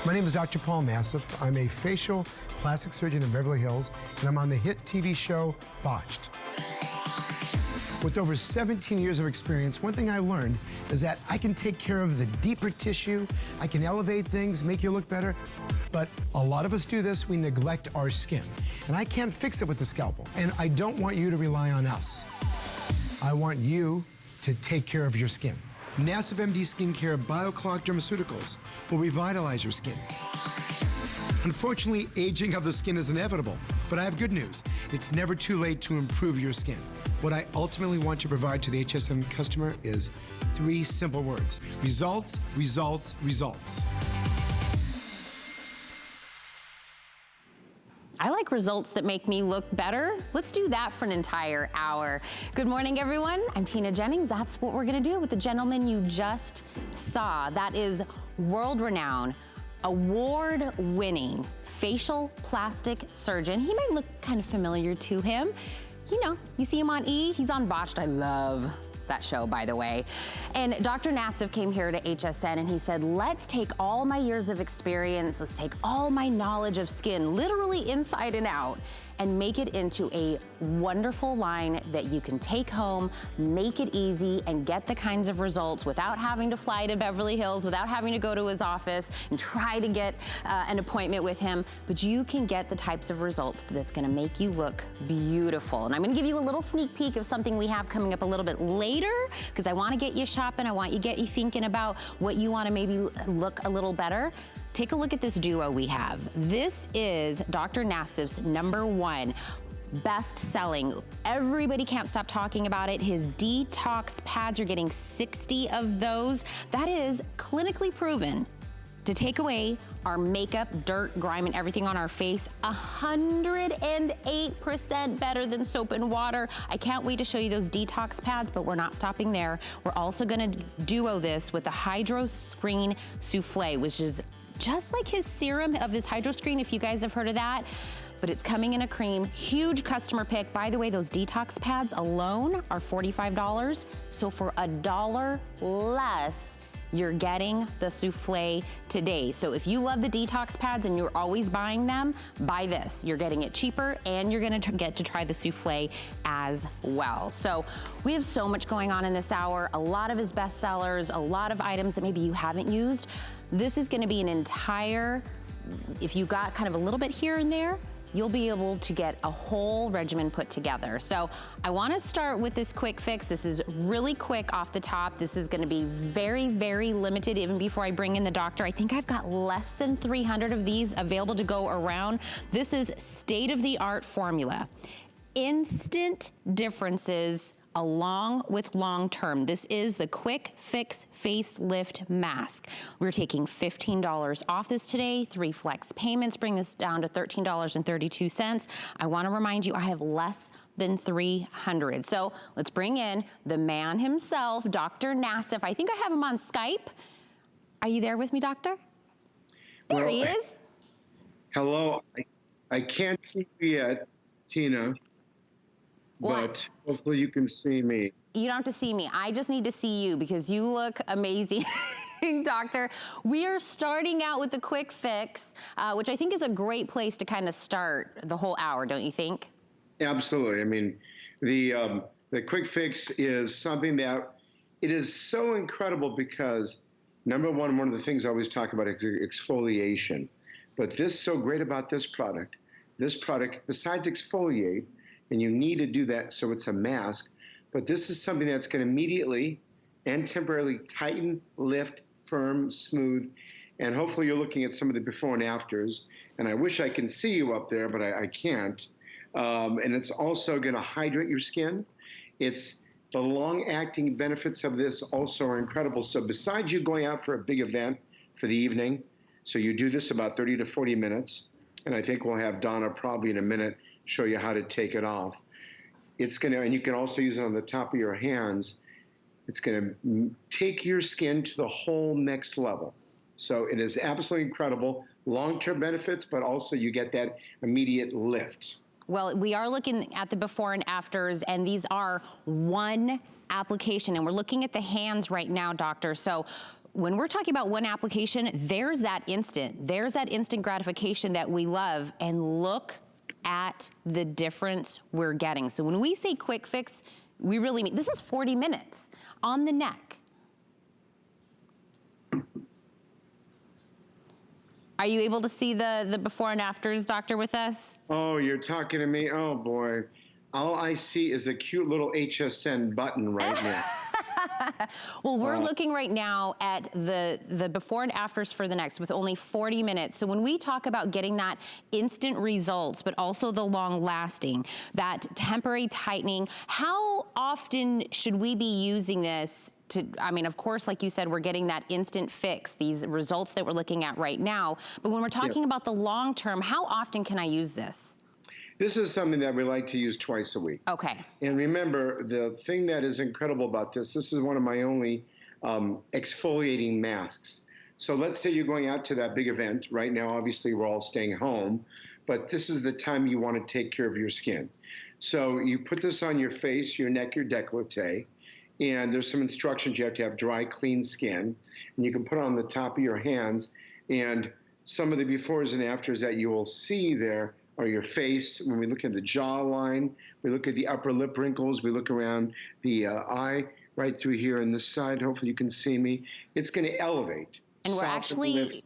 My name is Dr. Paul Nassif. I'm a facial plastic surgeon in Beverly Hills, and I'm on the hit TV show, Botched. With over 17 years of experience, one thing I learned is that I can take care of the deeper tissue, I can elevate things, make you look better, but a lot of us do this, we neglect our skin. And I can't fix it with the scalpel, and I don't want you to rely on us. I want you to take care of your skin. Nassif MD Skincare BioClock Dermaceuticals will revitalize your skin. Unfortunately, aging of the skin is inevitable, but I have good news. It's never too late to improve your skin. What I ultimately want to provide to the HSN customer is 3 simple words: results, results, results. I like results that make me look better. Let's do that for an entire hour. Good morning, everyone. I'm Tina Jennings. That's what we're gonna do with the gentleman you just saw. That is world-renowned, award-winning facial plastic surgeon. He might look kind of familiar to him. You know, you see him on E, he's on Botched. I love that show, by the way. And Dr. Nassif came here to HSN and he said, let's take all my years of experience, let's take all my knowledge of skin, literally inside and out, and make it into a wonderful line that you can take home, make it easy, and get the kinds of results without having to fly to Beverly Hills, without having to go to his office and try to get an appointment with him. But you can get the types of results that's gonna make you look beautiful. And I'm gonna give you a little sneak peek of something we have coming up a little bit later, because I wanna get you shopping, I want you to get you thinking about what you wanna maybe look a little better. Take a look at this duo we have. This is Dr. Nassif's #1 best-selling. Everybody can't stop talking about it. His Detox Pads, you're getting 60 of those. That is clinically proven to take away our makeup, dirt, grime, and everything on our face. 108% better than soap and water. I can't wait to show you those Detox Pads, but we're not stopping there. We're also gonna duo this with the Hydro Screen Souffle, which is just like his serum of his Hydro Screen, if you guys have heard of that, but it's coming in a cream. Huge customer pick. By the way, those Detox Pads alone are $45, so for $1 less, you're getting the souffle today. So if you love the Detox Pads and you're always buying them, buy this. You're getting it cheaper and you're gonna get to try the souffle as well. So we have so much going on in this hour, a lot of his best sellers, a lot of items that maybe you haven't used. This is gonna be an entire, if you got kind of a little bit here and there, you'll be able to get a whole regimen put together. So I wanna start with this quick fix. This is really quick off the top. This is gonna be very, very limited even before I bring in the doctor. I think I've got less than 300 of these available to go around. This is state-of-the-art formula. Instant differences along with long-term. This is the Quick Fix Facelift Mask. We're taking $15 off this today. 3 flex payments bring this down to $13.32. I wanna remind you, I have less than 300. So let's bring in the man himself, Dr. Nassif. I think I have him on Skype. Are you there with me, doctor? There he is. Hello, I can't see you yet, Tina. What? But hopefully you can see me. You don't have to see me. I just need to see you because you look amazing, doctor. We are starting out with the quick fix, which I think is a great place to kind of start the whole hour, don't you think? Absolutely. I mean, the quick fix is something that it is so incredible because one of the things I always talk about is exfoliation. But this so great about this product, besides exfoliate, and you need to do that so it's a mask, but this is something that's going to immediately and temporarily tighten, lift, firm, smooth, and hopefully you're looking at some of the before and afters, and I wish I can see you up there, but I can't. And it's also going to hydrate your skin. It's the long-acting benefits of this also are incredible. So besides you going out for a big event for the evening, so you do this about 30 to 40 minutes, and I think we'll have Donna probably in a minute show you how to take it off. It's gonna, and you can also use it on the top of your hands. It's gonna take your skin to the whole next level. So it is absolutely incredible. Long-term benefits, but also you get that immediate lift. Well, we are looking at the before and afters, and these are one application, and we're looking at the hands right now, doctor. So when we're talking about one application, there's that instant gratification that we love, and look at the difference we're getting. So when we say quick fix, we really mean, this is 40 minutes on the neck. Are you able to see the before and afters, doctor, with us? Oh, you're talking to me? Oh boy. All I see is a cute little HSN button right now. Well, we're looking right now at the before and afters for the next with only 40 minutes. So when we talk about getting that instant results, but also the long lasting, that temporary tightening, how often should we be using this to, I mean, of course, like you said, we're getting that instant fix, these results that we're looking at right now. But when we're talking about the long term, how often can I use this? This is something that we like to use twice a week. Okay. And remember, the thing that is incredible about this is one of my only exfoliating masks. So let's say you're going out to that big event. Right now, obviously, we're all staying home, but this is the time you want to take care of your skin. So you put this on your face, your neck, your décolleté, and there's some instructions. You have to have dry, clean skin, and you can put it on the top of your hands. And some of the befores and afters that you will see there are your face. When we look at the jawline, we look at the upper lip wrinkles, we look around the eye, right through here on this side. Hopefully you can see me. It's going to elevate. And we're actually,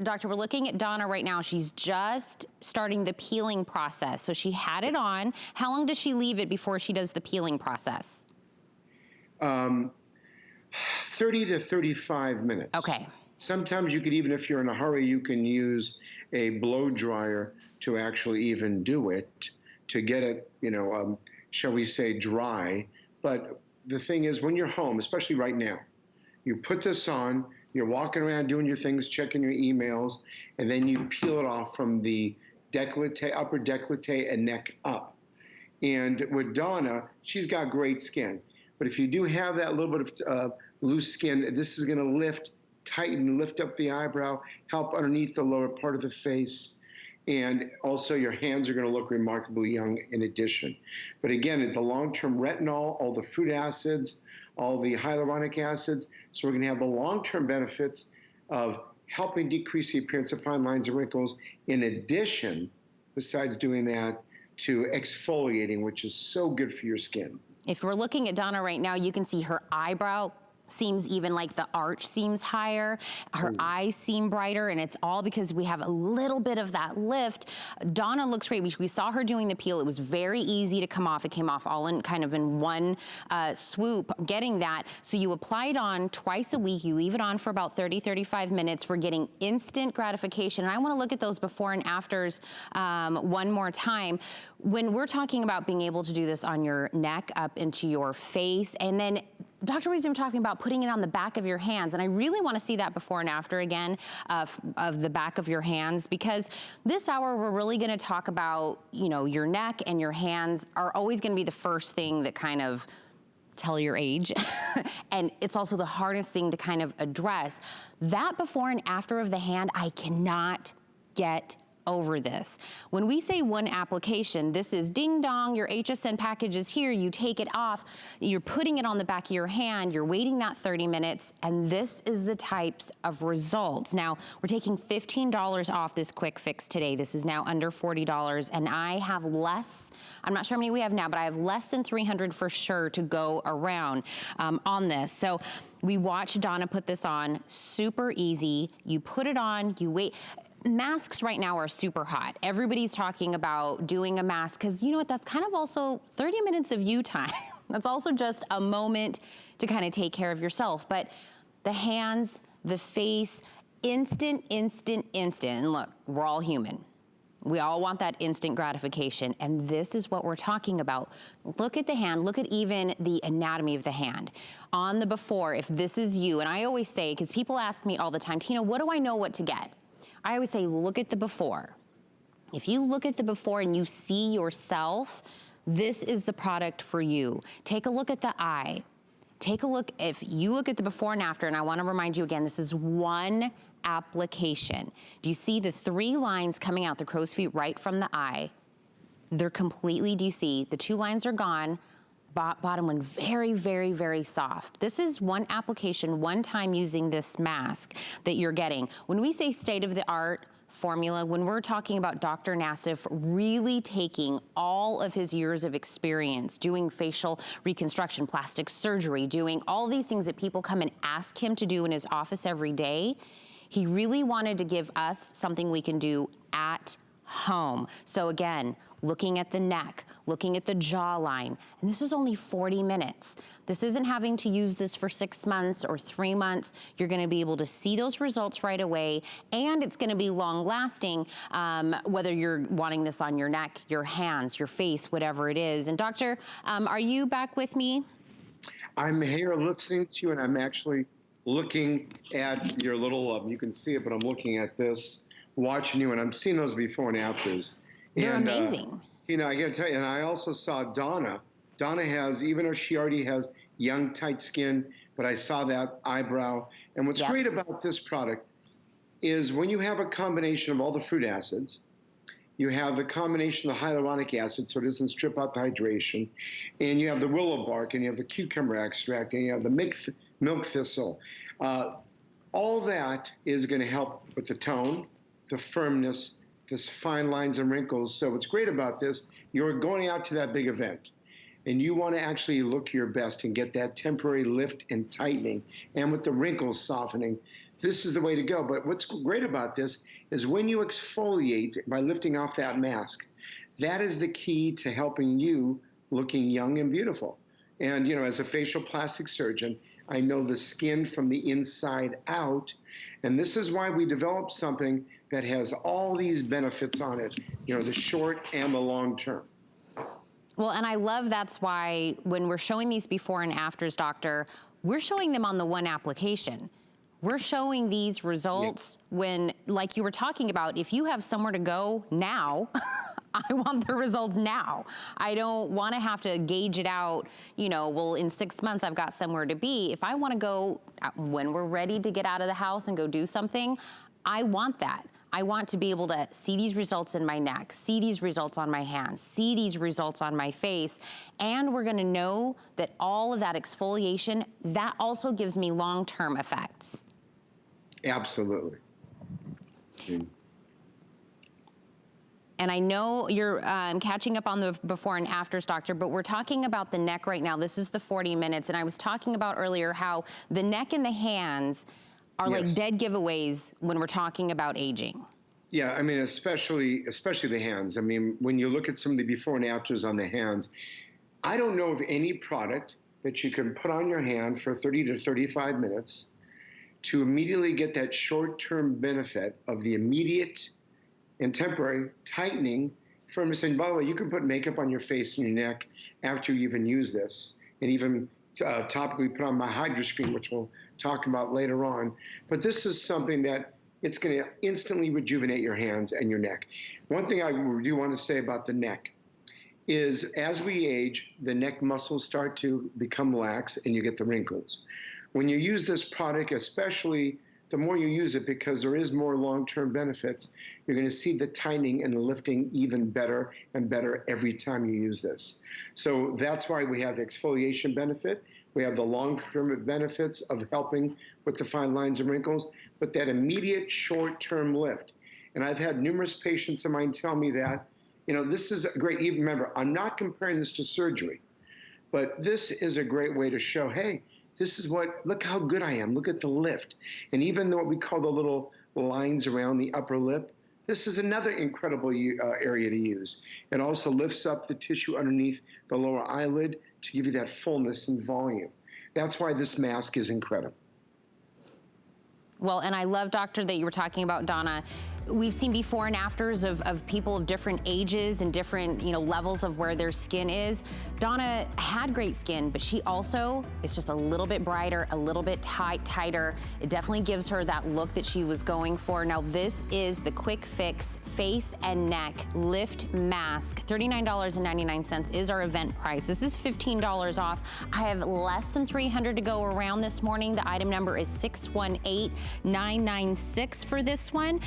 Doctor, we're looking at Donna right now. She's just starting the peeling process. So she had it on. How long does she leave it before she does the peeling process? 30 to 35 minutes. Okay. Sometimes you could, even if you're in a hurry, you can use a blow dryer to actually even do it, to get it, you know, shall we say, dry. But the thing is, when you're home, especially right now, you put this on, you're walking around doing your things, checking your emails, and then you peel it off from the décolleté, upper décolleté and neck up. And with Donna, she's got great skin. But if you do have that little bit of loose skin, this is going to lift, tighten, lift up the eyebrow, help underneath the lower part of the face. And also your hands are going to look remarkably young in addition. But again, it's a long-term retinol, all the fruit acids, all the hyaluronic acids. So we're going to have the long-term benefits of helping decrease the appearance of fine lines and wrinkles, in addition, besides doing that, to exfoliating, which is so good for your skin. If we're looking at Donna right now, you can see her eyebrow seems even like the arch seems higher. Her eyes seem brighter, and it's all because we have a little bit of that lift. Donna looks great. We saw her doing the peel. It was very easy to come off. It came off all in kind of in one swoop, getting that. So you apply it on twice a week. You leave it on for about 30, 35 minutes. We're getting instant gratification. And I want to look at those before and afters one more time. When we're talking about being able to do this on your neck, up into your face, and then Dr. Reed's been talking about putting it on the back of your hands, and I really want to see that before and after again of the back of your hands, because this hour we're really going to talk about, you know, your neck and your hands are always going to be the first thing that kind of tell your age. And it's also the hardest thing to kind of address. That before and after of the hand, I cannot get over this. When we say one application, this is ding dong, your HSN package is here, you take it off, you're putting it on the back of your hand, you're waiting that 30 minutes, and this is the types of results. Now, we're taking $15 off this quick fix today. This is now under $40, and I have less, I'm not sure how many we have now, but I have less than 300 for sure to go around on this. So we watched Donna put this on, super easy. You put it on, you wait. Masks right now are super hot. Everybody's talking about doing a mask because you know what, that's kind of also 30 minutes of you time. That's also just a moment to kind of take care of yourself. But the hands, the face, instant, instant, instant. And look, we're all human. We all want that instant gratification. And this is what we're talking about. Look at the hand, look at even the anatomy of the hand. On the before, if this is you, and I always say, because people ask me all the time, Tina, what do I know what to get? I always say, look at the before. If you look at the before and you see yourself, this is the product for you. Take a look at the eye. Take a look, if you look at the before and after, and I wanna remind you again, this is one application. Do you see the 3 lines coming out, the crow's feet right from the eye? They're completely, do you see, the 2 lines are gone, bottom one, very, very, very soft. This is one application, one time using this mask that you're getting. When we say state-of-the-art formula, when we're talking about Dr. Nassif really taking all of his years of experience doing facial reconstruction, plastic surgery, doing all these things that people come and ask him to do in his office every day, he really wanted to give us something we can do at home. So again, looking at the neck, looking at the jawline, and this is only 40 minutes. This isn't having to use this for 6 months or 3 months. You're gonna be able to see those results right away, and it's gonna be long lasting, whether you're wanting this on your neck, your hands, your face, whatever it is. And doctor, are you back with me? I'm here listening to you, and I'm actually looking at your little, you can see it, but I'm looking at this, watching you, and I'm seeing those before and afters. They're amazing. You know, I gotta tell you, and I also saw Donna. Donna has, even though she already has young, tight skin, but I saw that eyebrow. And what's great about this product is when you have a combination of all the fruit acids, you have the combination of the hyaluronic acid, so it doesn't strip out the hydration, and you have the willow bark, and you have the cucumber extract, and you have the milk thistle. All that is gonna help with the tone, the firmness, this fine lines and wrinkles. So what's great about this, you're going out to that big event and you want to actually look your best and get that temporary lift and tightening, and with the wrinkles softening, this is the way to go. But what's great about this is when you exfoliate by lifting off that mask, that is the key to helping you looking young and beautiful. And you know, as a facial plastic surgeon, I know the skin from the inside out, and this is why we developed something that has all these benefits on it, you know, the short and the long term. Well, and I love that's why when we're showing these before and afters, doctor, we're showing them on the one application. We're showing these results when, like you were talking about, if you have somewhere to go now, I want the results now. I don't want to have to gauge it out, you know, well, in 6 months I've got somewhere to be. If I want to go when we're ready to get out of the house and go do something, I want that. I want to be able to see these results in my neck, see these results on my hands, see these results on my face, and we're gonna know that all of that exfoliation, that also gives me long-term effects. Absolutely. And I know you're catching up on the before and afters, doctor, but we're talking about the neck right now. This is the 40 minutes, and I was talking about earlier how the neck and the hands are like dead giveaways when we're talking about aging. Yeah, I mean, especially the hands. I mean, when you look at some of the before and afters on the hands, I don't know of any product that you can put on your hand for 30 to 35 minutes to immediately get that short-term benefit of the immediate and temporary tightening, firmness. And by the way, you can put makeup on your face and your neck after you even use this, and even topically put on my Hydra Screen, which we'll talk about later on. But this is something that it's going to instantly rejuvenate your hands and your neck. One thing I do want to say about the neck is as we age, the neck muscles start to become lax and you get the wrinkles. When you use this product, especially the more you use it, because there is more long-term benefits, you're going to see the tightening and the lifting even better and better every time you use this. So that's why we have the exfoliation benefit. We have the long-term benefits of helping with the fine lines and wrinkles, but that immediate short-term lift. And I've had numerous patients of mine tell me that, you know, this is a great, even remember, I'm not comparing this to surgery, but this is a great way to show, hey, this is what, look how good I am. Look at the lift. And even what we call the little lines around the upper lip, this is another incredible area to use. It also lifts up the tissue underneath the lower eyelid to give you that fullness and volume. That's why this mask is incredible. Well, and I love, doctor, that you were talking about, Donna. We've seen before and afters of people of different ages and different, you know, levels of where their skin is. Donna had great skin, but she also is just a little bit brighter, a little bit tighter. It definitely gives her that look that she was going for. Now, this is the Quick Fix Face and Neck Lift Mask. $39.99 is our event price. This is $15 off. I have less than 300 to go around this morning. The item number is 618996 for this one.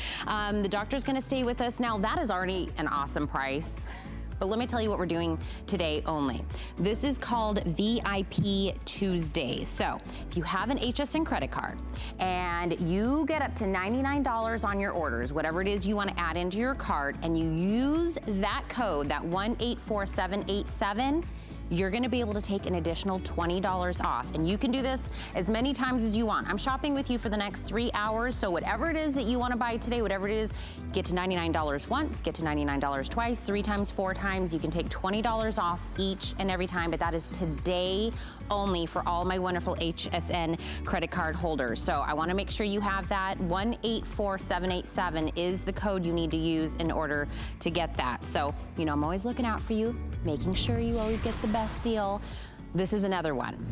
The doctor's gonna stay with us now. That is already an awesome price. But let me tell you what we're doing today only. This is called VIP Tuesday. So if you have an HSN credit card and you get up to $99 on your orders, whatever it is you want to add into your cart, and you use that code, that 184787, you're gonna be able to take an additional $20 off. And you can do this as many times as you want. I'm shopping with you for the next 3 hours, so whatever it is that you wanna buy today, whatever it is, get to $99 once, get to $99 twice, 3 times, 4 times. You can take $20 off each and every time, but that is today only for all my wonderful HSN credit card holders. So I wanna make sure you have that. 184787 is the code you need to use in order to get that. So, you know, I'm always looking out for you, making sure you always get the best deal. This is another one.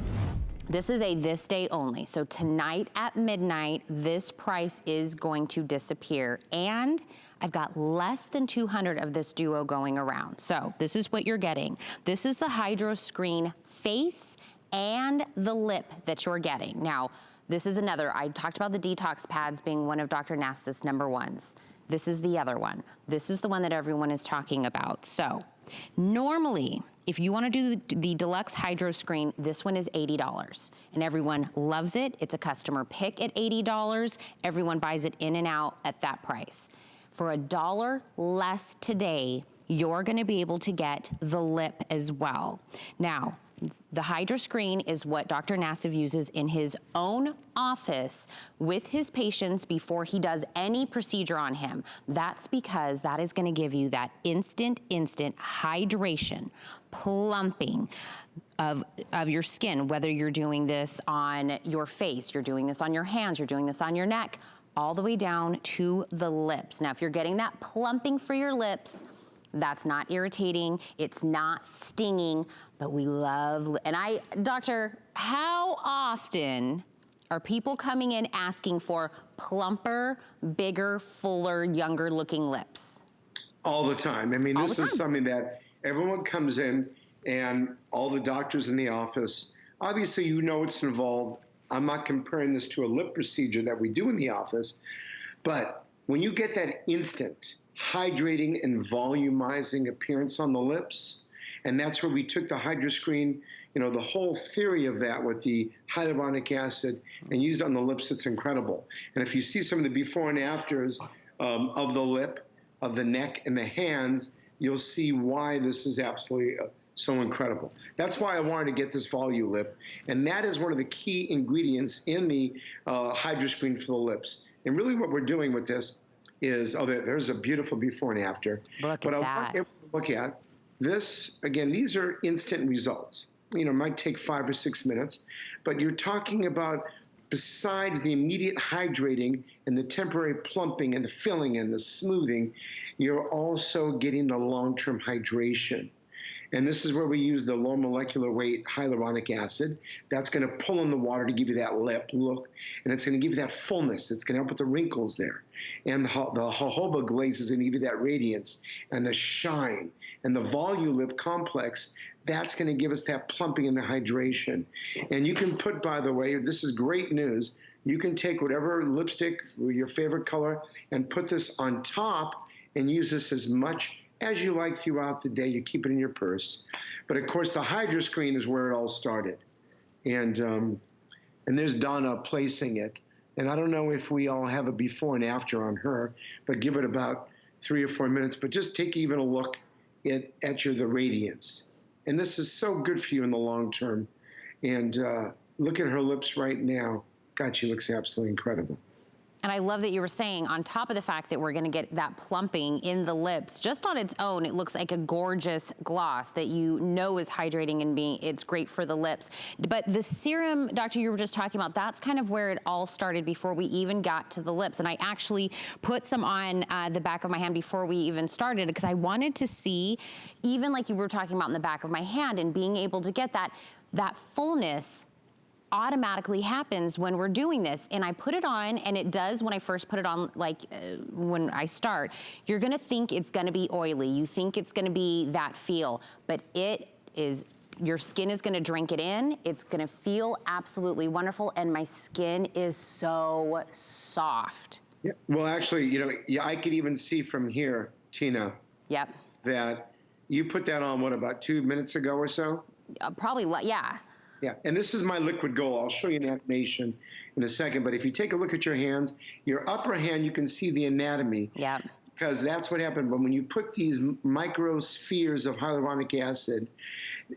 This is a this day only. So tonight at midnight, this price is going to disappear. And I've got less than 200 of this duo going around. So this is what you're getting. This is the Hydro Screen face and the lip that you're getting. Now, this is another, I talked about the Detox Pads being one of Dr. Nassif's #1s. This is the other one. This is the one that everyone is talking about. So normally, if you wanna do the Deluxe Hydro Screen, this one is $80. And everyone loves it. It's a customer pick at $80. Everyone buys it in and out at that price. For $1 less today, you're gonna be able to get the lip as well. Now, the Hydro Screen is what Dr. Nassif uses in his own office with his patients before he does any procedure on him. That's because that is gonna give you that instant hydration, plumping of your skin, whether you're doing this on your face, you're doing this on your hands, you're doing this on your neck, all the way down to the lips. Now, if you're getting that plumping for your lips, that's not irritating, it's not stinging, but we love, doctor, how often are people coming in asking for plumper, bigger, fuller, younger looking lips? All the time. I mean, this is something that everyone comes in, and all the doctors in the office, obviously you know it's involved. I'm not comparing this to a lip procedure that we do in the office, but when you get that instant hydrating and volumizing appearance on the lips, and that's where we took the Hydro Screen, you know, the whole theory of that with the hyaluronic acid and used it on the lips, it's incredible. And if you see some of the before and afters of the lip, of the neck, and the hands, you'll see why this is absolutely so incredible. That's why I wanted to get this Volu lip, and that is one of the key ingredients in the Hydro Screen for the lips. And really what we're doing with this is, there's a beautiful before and after. Look at that. I want everyone to look at this, again, these are instant results. You know, it might take 5 or 6 minutes, but you're talking about, besides the immediate hydrating and the temporary plumping and the filling and the smoothing, you're also getting the long-term hydration. And this is where we use the low molecular weight hyaluronic acid. That's gonna pull in the water to give you that lip look, and it's gonna give you that fullness. It's gonna help with the wrinkles there. And the jojoba glaze is gonna give you that radiance and the shine. And the Volulip complex, that's gonna give us that plumping and the hydration. And you can put, by the way, this is great news, you can take whatever lipstick, your favorite color, and put this on top and use this as much as you like throughout the day. You keep it in your purse. But of course, the Hydro Screen is where it all started. And there's Donna placing it. And I don't know if we all have a before and after on her, but give it about 3 or 4 minutes. But just take even a look at the radiance. And this is so good for you in the long term. And look at her lips right now. God, she looks absolutely incredible. And I love that you were saying, on top of the fact that we're gonna get that plumping in the lips, just on its own, it looks like a gorgeous gloss that you know is hydrating and it's great for the lips. But the serum, doctor, you were just talking about, that's kind of where it all started before we even got to the lips. And I actually put some on the back of my hand before we even started, because I wanted to see, even like you were talking about in the back of my hand, and being able to get that fullness automatically happens when we're doing this. And I put it on, and it does, when I first put it on, like when I start, you're gonna think it's gonna be oily. You think it's gonna be that feel, but it is, your skin is gonna drink it in. It's gonna feel absolutely wonderful, and my skin is so soft. Yeah. Well, actually, you know, I could even see from here, Tina, yep, that You put that on, what, about 2 minutes ago or so? Probably, yeah. Yeah, and this is my liquid gold. I'll show you an animation in a second, but if you take a look at your hands, your upper hand, you can see the anatomy. Yeah. Because that's what happened. But when you put these microspheres of hyaluronic acid,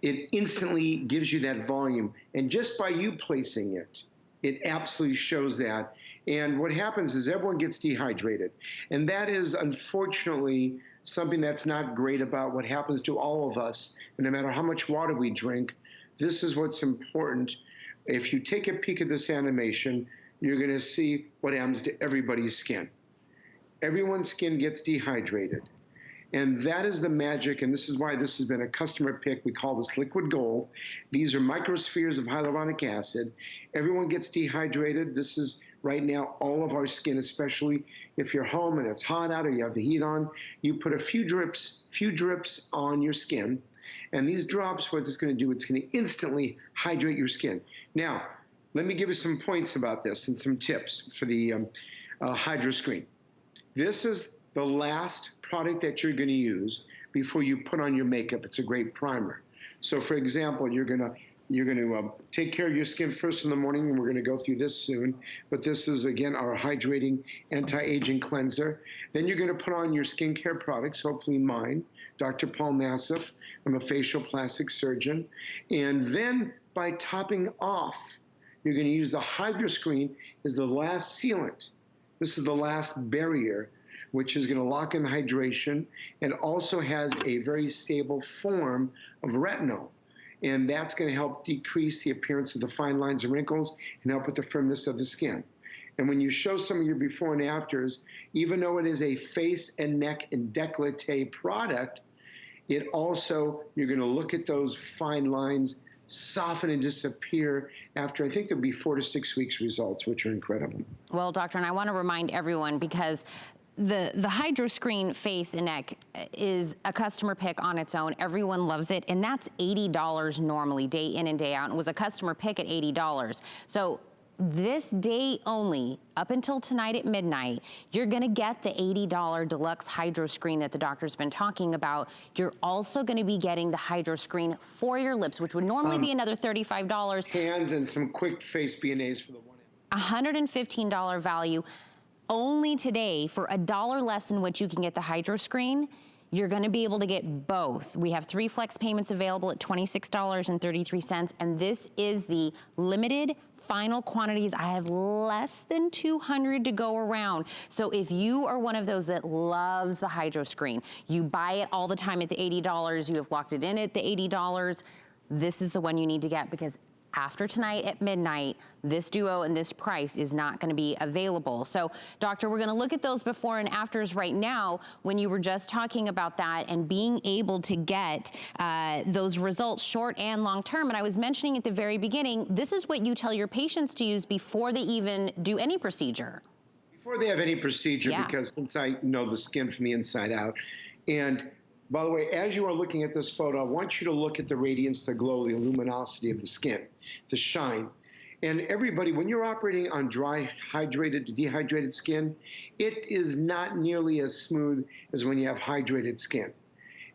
it instantly gives you that volume. And just by you placing it, it absolutely shows that. And what happens is everyone gets dehydrated. And that is, unfortunately, something that's not great about what happens to all of us. And no matter how much water we drink, this is what's important. If you take a peek at this animation, you're going to see what happens to everybody's skin. Everyone's skin gets dehydrated. And that is the magic, and this is why this has been a customer pick. We call this liquid gold. These are microspheres of hyaluronic acid. Everyone gets dehydrated. This is right now all of our skin, especially if you're home and it's hot out or you have the heat on. You put a few drips on your skin, and these drops, what it's going to do, it's going to instantly hydrate your skin. Now, let me give you some points about this and some tips for the Hydro Screen. This is the last product that you're going to use before you put on your makeup. It's a great primer. So, for example, you're going to take care of your skin first in the morning, and we're going to go through this soon. But this is, again, our hydrating anti-aging cleanser. Then you're going to put on your skincare products, hopefully mine, Dr. Paul Nassif. I'm a facial plastic surgeon. And then by topping off, you're going to use the Hydro Screen as the last sealant. This is the last barrier, which is going to lock in hydration and also has a very stable form of retinol. And that's going to help decrease the appearance of the fine lines and wrinkles and help with the firmness of the skin. And when you show some of your before and afters, even though it is a face and neck and décolleté product, it also, you're going to look at those fine lines soften and disappear after, I think it'll be 4 to 6 weeks results, which are incredible. Well, doctor, and I want to remind everyone, because the Hydro Screen face and neck is a customer pick on its own. Everyone loves it, and that's $80 normally, day in and day out. It was a customer pick at $80. So this day only, up until tonight at midnight, you're gonna get the $80 deluxe Hydro Screen that the doctor's been talking about. You're also gonna be getting the Hydro Screen for your lips, which would normally be another $35. Hands and some quick face B&As for the one. $115 value. Only today, for $1 less than what you can get the Hydro Screen, you're gonna be able to get both. We have 3 flex payments available at $26.33, and this is the limited final quantities. I have less than 200 to go around. So if you are one of those that loves the Hydro Screen, you buy it all the time at the $80, you have locked it in at the $80, this is the one you need to get, because after tonight at midnight, this duo and this price is not going to be available. So, doctor, we're going to look at those before and afters right now, when you were just talking about that and being able to get those results short and long term. And I was mentioning at the very beginning, this is what you tell your patients to use before they even do any procedure. Before they have any procedure, Yeah. Because since I know the skin from the inside out. And by the way, as you are looking at this photo, I want you to look at the radiance, the glow, the luminosity of the skin, the shine. And everybody, when you're operating on dry, hydrated, dehydrated skin, it is not nearly as smooth as when you have hydrated skin.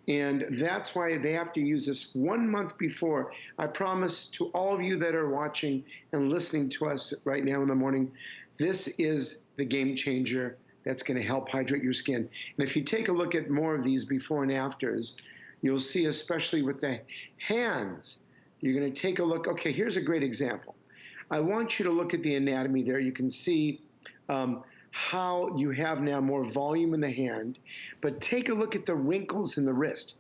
And that's why they have to use this 1 month before. I promise to all of you that are watching and listening to us right now in the morning, this is the game changer that's going to help hydrate your skin. And if you take a look at more of these before and afters, you'll see, especially with the hands, you're going to take a look. Okay, here's a great example. I want you to look at the anatomy there. You can see how you have now more volume in the hand, but take a look at the wrinkles in the wrist.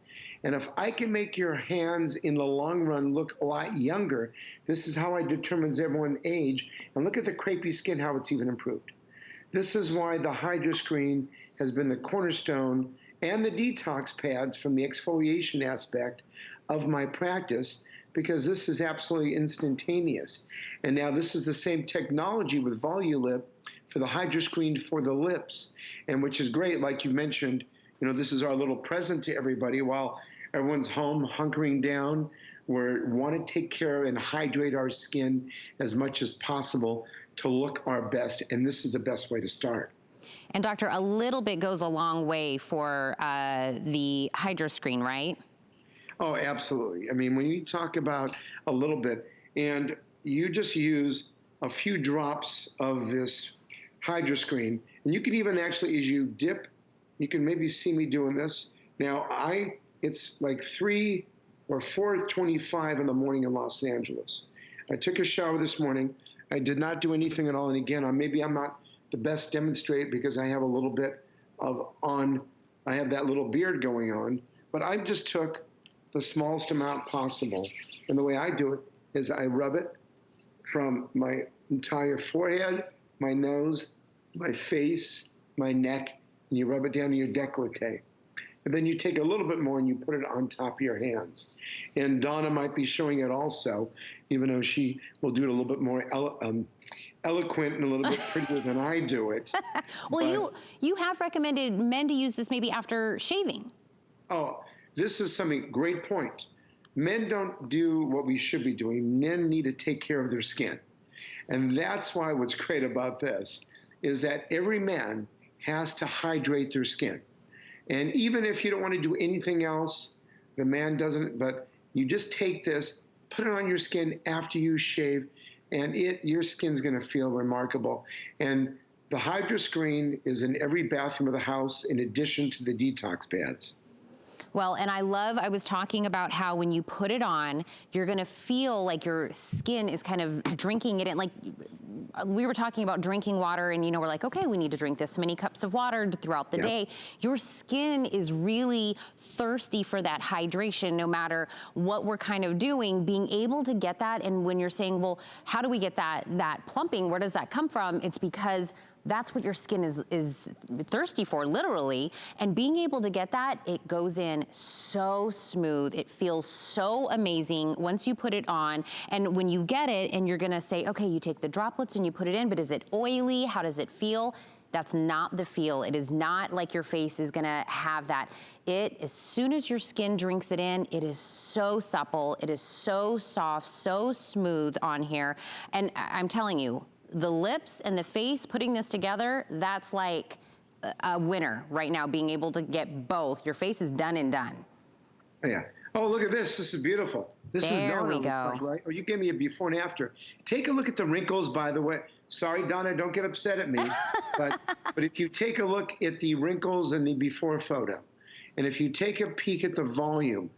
And if I can make your hands in the long run look a lot younger, this is how I determine everyone's age. And look at the crepey skin, how it's even improved. This is why the Hydro Screen has been the cornerstone, and the Detox Pads from the exfoliation aspect of my practice, because this is absolutely instantaneous. And now this is the same technology with Volulip for the Hydro Screen for the lips, and which is great. Like you mentioned, you know, this is our little present to everybody while everyone's home hunkering down. We want to take care and hydrate our skin as much as possible to look our best, and this is the best way to start. And doctor, a little bit goes a long way for the hydro screen, right? Oh, absolutely. I mean, when you talk about a little bit, and you just use a few drops of this hydro screen, and you can even actually, as you dip, you can maybe see me doing this. Now, it's like 3 or 4:25 in the morning in Los Angeles. I took a shower this morning. I did not do anything at all. And again, maybe I'm not the best demonstrate because I have a little bit I have that little beard going on, but I just took the smallest amount possible. And the way I do it is I rub it from my entire forehead, my nose, my face, my neck, and you rub it down to your décolleté. And then you take a little bit more and you put it on top of your hands. And Donna might be showing it also, even though she will do it a little bit more eloquent and a little bit prettier than I do it. Well, you have recommended men to use this maybe after shaving. Oh, this is something, great point. Men don't do what we should be doing. Men need to take care of their skin. And that's why what's great about this is that every man has to hydrate their skin. And even if you don't want to do anything else, the man doesn't, but you just take this, put it on your skin after you shave, and your skin's going to feel remarkable. And the hydro screen is in every bathroom of the house in addition to the detox pads. Well, and I was talking about how when you put it on, you're gonna feel like your skin is kind of drinking it in. Like we were talking about drinking water and we're like, okay, we need to drink this many cups of water throughout the day. Your skin is really thirsty for that hydration no matter what we're kind of doing, being able to get that. And when you're saying, well, how do we get that plumping? Where does that come from? It's because that's what your skin is thirsty for, literally. And being able to get that, it goes in so smooth. It feels so amazing once you put it on. And when you get it and you're gonna say, okay, you take the droplets and you put it in, but is it oily? How does it feel? That's not the feel. It is not like your face is gonna have that. As soon as your skin drinks it in, it is so supple. It is so soft, so smooth on here. And I'm telling you, the lips and the face, putting this together, that's like a winner right now, being able to get both. Your face is done and done. Yeah. Oh, look at this. This is beautiful. This is Donna. There we go. Like, right? Or you gave me a before and after. Take a look at the wrinkles, by the way. Sorry, Donna, don't get upset at me. but if you take a look at the wrinkles in the before photo, and if you take a peek at the volume,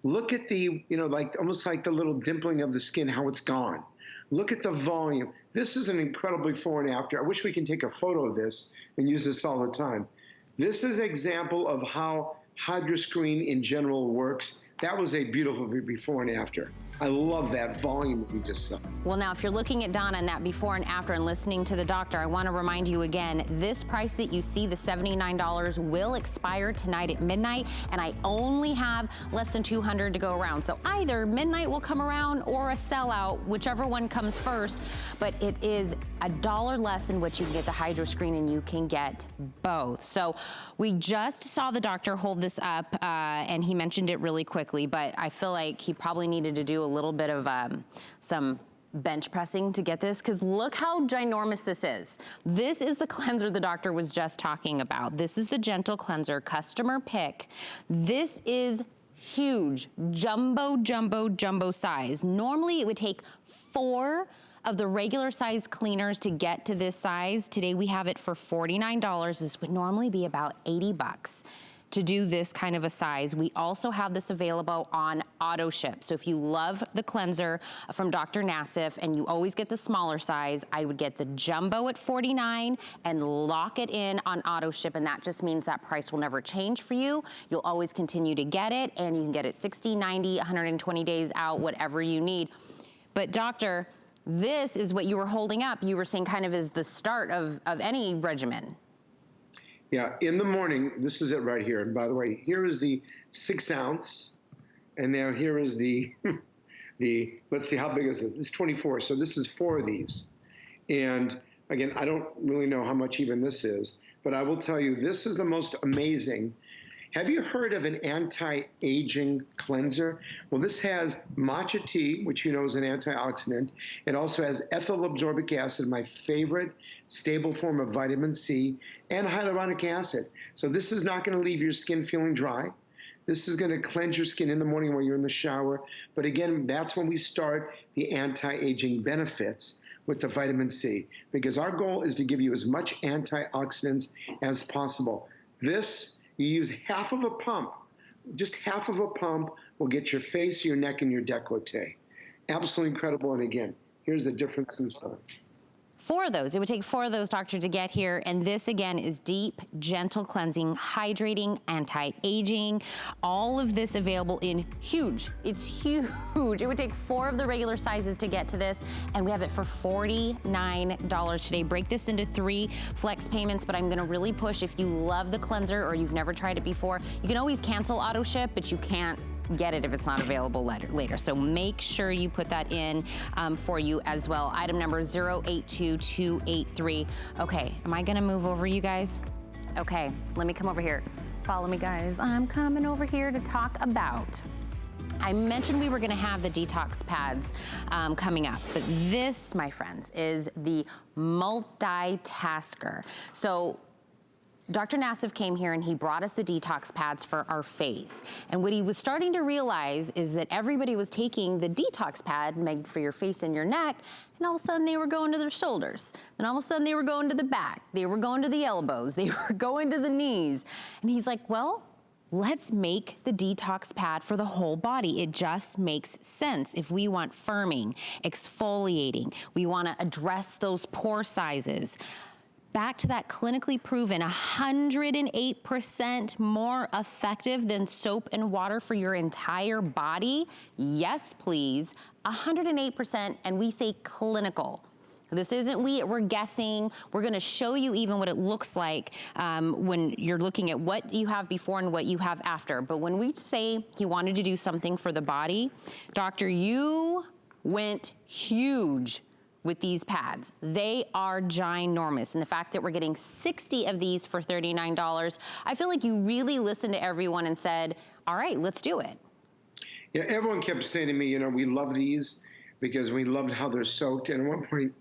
look at the, like almost like the little dimpling of the skin, how it's gone. Look at the volume. This is an incredible before and after. I wish we can take a photo of this and use this all the time. This is an example of how hydro screen in general works. That was a beautiful before and after. I love that volume that we just saw. Well, now, if you're looking at Donna and that before and after and listening to the doctor, I want to remind you again, this price that you see, the $79, will expire tonight at midnight, and I only have less than 200 to go around. So either midnight will come around or a sellout, whichever one comes first, but it is $1 less in which you can get the hydro screen, and you can get both. So we just saw the doctor hold this up, and he mentioned it really quickly, but I feel like he probably needed to do a little bit of some bench pressing to get this, because look how ginormous this is. This is the cleanser the doctor was just talking about. This is the Gentle Cleanser, customer pick. This is huge, jumbo, jumbo, jumbo size. Normally it would take 4 of the regular size cleaners to get to this size. Today we have it for $49. This would normally be about 80 bucks. To do this kind of a size. We also have this available on auto ship. So if you love the cleanser from Dr. Nassif and you always get the smaller size, I would get the jumbo at $49 and lock it in on auto ship, and that just means that price will never change for you. You'll always continue to get it, and you can get it 60, 90, 120 days out, whatever you need. But doctor, this is what you were holding up. You were saying kind of is the start of any regimen. Yeah, in the morning, this is it right here. And by the way, here is the 6 ounce. And now here is the, let's see, how big is it? It's 24. So this is 4 of these. And again, I don't really know how much even this is, but I will tell you, this is the most amazing. Have you heard of an anti-aging cleanser? Well, this has matcha tea, which you know is an antioxidant. It also has ethyl absorbic acid, my favorite stable form of vitamin C, and hyaluronic acid. So this is not going to leave your skin feeling dry. This is going to cleanse your skin in the morning when you're in the shower. But again, that's when we start the anti-aging benefits with the vitamin C, because our goal is to give you as much antioxidants as possible. This, you use half of a pump, just half of a pump will get your face, your neck, and your décolleté. Absolutely incredible. And again, here's the difference in size. 4 of those. It would take 4 of those, doctor, to get here. And this, again, is deep, gentle cleansing, hydrating, anti-aging. All of this available in huge. It's huge. It would take 4 of the regular sizes to get to this. And we have it for $49 today. Break this into 3 flex payments, but I'm going to really push, if you love the cleanser or you've never tried it before, you can always cancel auto ship, but you can't get it if it's not available later. So make sure you put that in for you as well. Item number 082283. Okay, am I gonna move over, you guys? Okay, let me come over here. Follow me, guys. I'm coming over here to talk about, I mentioned we were gonna have the detox pads coming up, but this, my friends, is the multitasker. So Dr. Nassif came here and he brought us the detox pads for our face. And what he was starting to realize is that everybody was taking the detox pad made for your face and your neck, and all of a sudden they were going to their shoulders. Then all of a sudden they were going to the back. They were going to the elbows. They were going to the knees. And he's like, well, let's make the detox pad for the whole body. It just makes sense. If we want firming, exfoliating, we want to address those pore sizes. Back to that clinically proven 108% more effective than soap and water for your entire body. Yes, please, 108%, and we say clinical. This isn't we're guessing. We're gonna show you even what it looks like when you're looking at what you have before and what you have after. But when we say he wanted to do something for the body, doctor, you went huge with these pads. They are ginormous. And the fact that we're getting 60 of these for $39, I feel like you really listened to everyone and said, all right, let's do it. Yeah, everyone kept saying to me, you know, we love these because we loved how they're soaked. And at one point,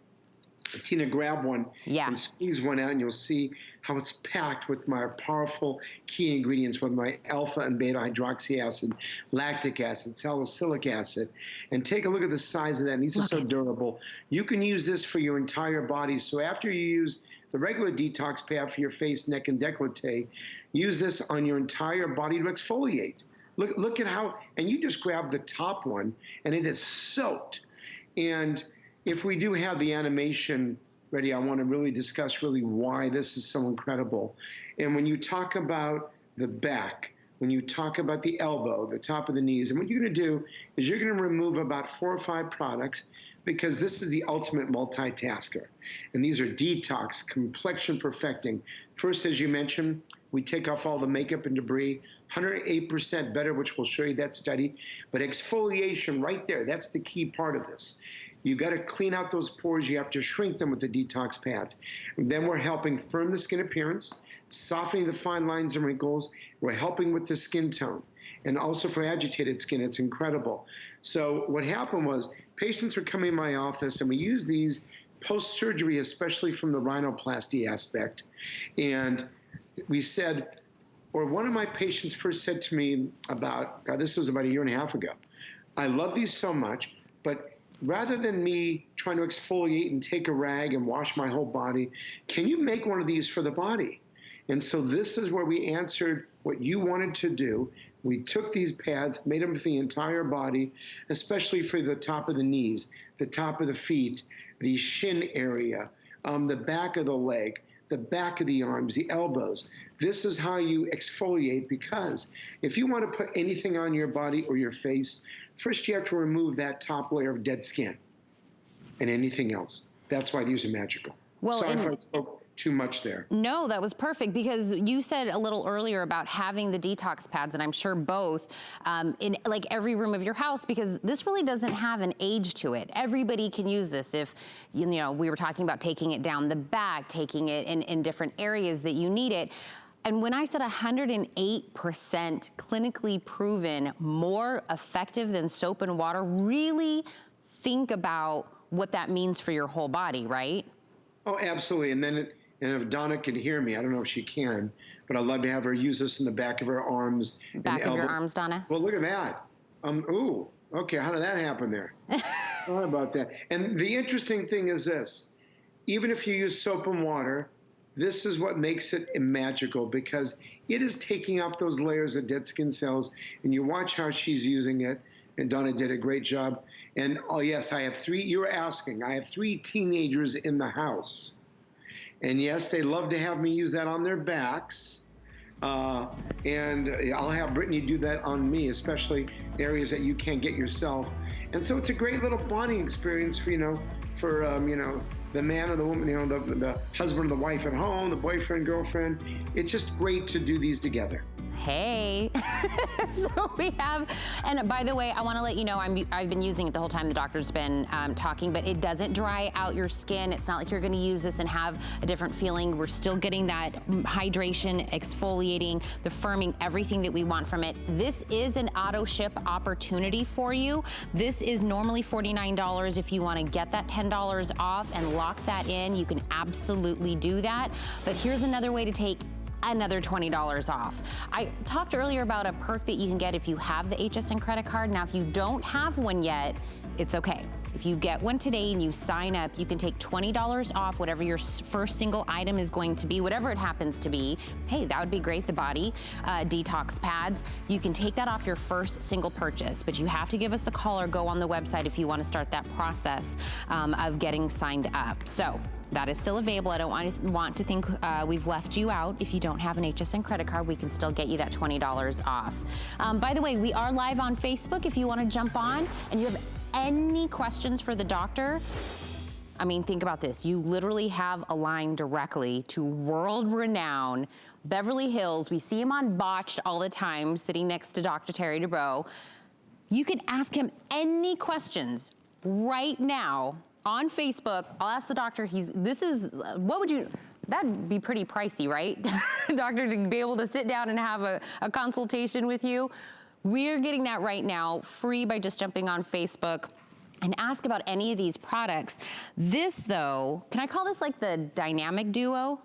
Tina, grab one and squeeze one out, and you'll see how it's packed with my powerful key ingredients, with my alpha and beta hydroxy acid, lactic acid, salicylic acid. And take a look at the size of that. And these are so durable. You can use this for your entire body. So after you use the regular detox pad for your face, neck, and décolleté, use this on your entire body to exfoliate. Look at how, and you just grab the top one, and it is soaked. And if we do have the animation ready, I want to really discuss why this is so incredible. And when you talk about the back, when you talk about the elbow, the top of the knees, and what you're going to do is you're going to remove about 4 or 5 products, because this is the ultimate multitasker. And these are detox, complexion perfecting. First, as you mentioned, we take off all the makeup and debris, 108% better, which we'll show you that study. But exfoliation right there, that's the key part of this. You got to clean out those pores. You have to shrink them with the detox pads. And then we're helping firm the skin appearance, softening the fine lines and wrinkles. We're helping with the skin tone. And also for agitated skin, it's incredible. So what happened was patients were coming in my office, and we use these post-surgery, especially from the rhinoplasty aspect. And we said, or one of my patients first said to me about, this was about 1.5 years ago, I love these so much, but rather than me trying to exfoliate and take a rag and wash my whole body, can you make one of these for the body? And so this is where we answered what you wanted to do. We took these pads, made them for the entire body, especially for the top of the knees, the top of the feet, the shin area, the back of the leg, the back of the arms, the elbows. This is how you exfoliate, because if you want to put anything on your body or your face, first you have to remove that top layer of dead skin and anything else. That's why these are magical. Well, sorry if I spoke too much there. No, that was perfect, because you said a little earlier about having the detox pads, and I'm sure both, in like every room of your house, because this really doesn't have an age to it. Everybody can use this. If, you know, we were talking about taking it down the back, taking it in different areas that you need it. And when I said 108% clinically proven, more effective than soap and water, really think about what that means for your whole body, right? Oh, absolutely. And then, and if Donna can hear me, I don't know if she can, but I'd love to have her use this in the back of her arms. Back of your arms, Donna? Well, look at that. Ooh, okay, how did that happen there? Sorry about that. And the interesting thing is this, even if you use soap and water, this is what makes it magical, because it is taking off those layers of dead skin cells, and you watch how she's using it, and Donna did a great job. And oh yes, I have three, you were asking, I have 3 teenagers in the house. And yes, they love to have me use that on their backs. And I'll have Brittany do that on me, especially areas that you can't get yourself. And so it's a great little bonding experience for, the man or the woman, the husband or the wife at home, the boyfriend, girlfriend. It's just great to do these together. Hey, so we have, and by the way, I want to let you know, I've been using it the whole time the doctor's been talking, but it doesn't dry out your skin. It's not like you're going to use this and have a different feeling. We're still getting that hydration, exfoliating, the firming, everything that we want from it. This is an auto ship opportunity for you. This is normally $49. If you want to get that $10 off and lock that in, you can absolutely do that. But here's another way to take another $20 off. I talked earlier about a perk that you can get if you have the HSN credit card. Now, if you don't have one yet, it's okay. If you get one today and you sign up, you can take $20 off whatever your first single item is going to be, whatever it happens to be. Hey, that would be great, the body detox pads. You can take that off your first single purchase, but you have to give us a call or go on the website if you want to start that process of getting signed up. So that is still available. I don't want to think we've left you out. If you don't have an HSN credit card, we can still get you that $20 off. By the way, we are live on Facebook if you want to jump on and you have any questions for the doctor. I mean, think about this. You literally have a line directly to world-renowned Beverly Hills. We see him on Botched all the time, sitting next to Dr. Terry Dubrow. You can ask him any questions right now on Facebook. I'll ask the doctor, that'd be pretty pricey, right? Doctor, to be able to sit down and have a consultation with you. We're getting that right now, free, by just jumping on Facebook and ask about any of these products. This though, can I call this like the dynamic duo?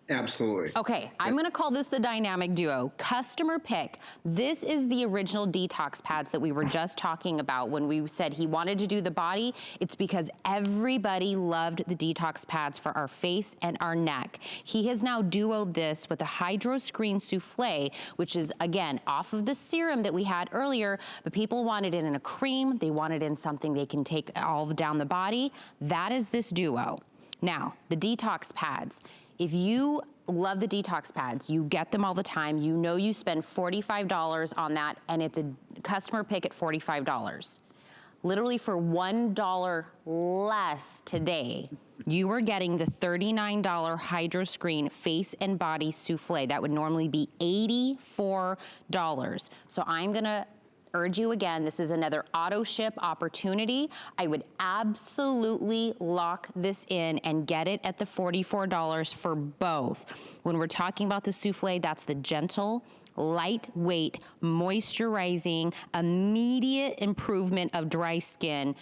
Absolutely. Okay, I'm gonna call this the dynamic duo. Customer pick. This is the original detox pads that we were just talking about when we said he wanted to do the body. It's because everybody loved the detox pads for our face and our neck. He has now duoed this with a Hydro Screen Souffle, which is, again, off of the serum that we had earlier, but people wanted it in a cream. They wanted it in something they can take all down the body. That is this duo. Now, the detox pads. If you love the detox pads, you get them all the time, you know you spend $45 on that, and it's a customer pick at $45. Literally for $1 less today, you are getting the $39 Hydro Screen Face and Body Souffle. That would normally be $84. So I'm gonna urge you again, this is another auto ship opportunity. I would absolutely lock this in and get it at the $44 for both. When we're talking about the souffle, that's the gentle, lightweight, moisturizing, immediate improvement of dry skin.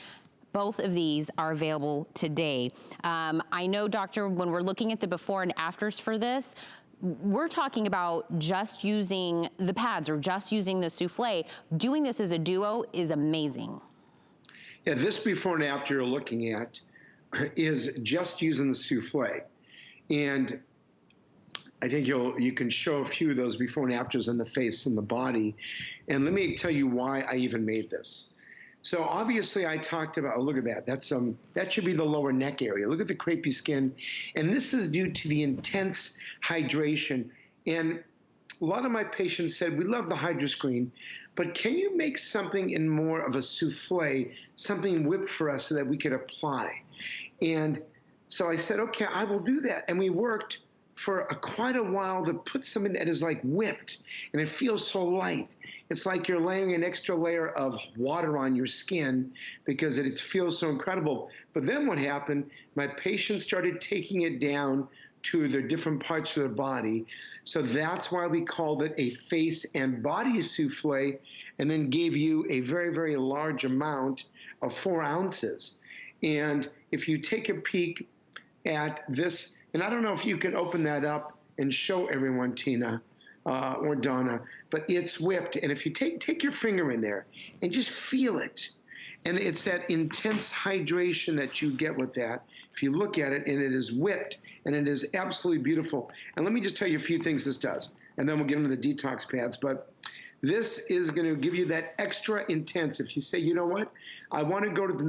Both of these are available today. I know, doctor, when we're looking at the before and afters for this, we're talking about just using the pads or just using the souffle. Doing this as a duo is amazing. Yeah, this before and after you're looking at is just using the souffle. And I think you can show a few of those before and afters on the face and the body. And let me tell you why I even made this. So obviously I talked about, oh, look at that. That should be the lower neck area. Look at the crepey skin. And this is due to the intense hydration. And a lot of my patients said, we love the Hydro Screen, but can you make something in more of a souffle, something whipped for us so that we could apply? And so I said, okay, I will do that. And we worked for quite a while to put something that is like whipped, and it feels so light. It's like you're layering an extra layer of water on your skin because it feels so incredible. But then what happened, my patients started taking it down to the different parts of their body. So that's why we called it a face and body souffle, and then gave you a very, very large amount of 4 ounces. And if you take a peek at this, and I don't know if you can open that up and show everyone, Tina or Donna, but it's whipped. And if you take your finger in there and just feel it, and it's that intense hydration that you get with that. If you look at it, and it is whipped, and it is absolutely beautiful. And let me just tell you a few things this does, and then we'll get into the detox pads. But this is going to give you that extra intense. If you say, you know what, I want to go to the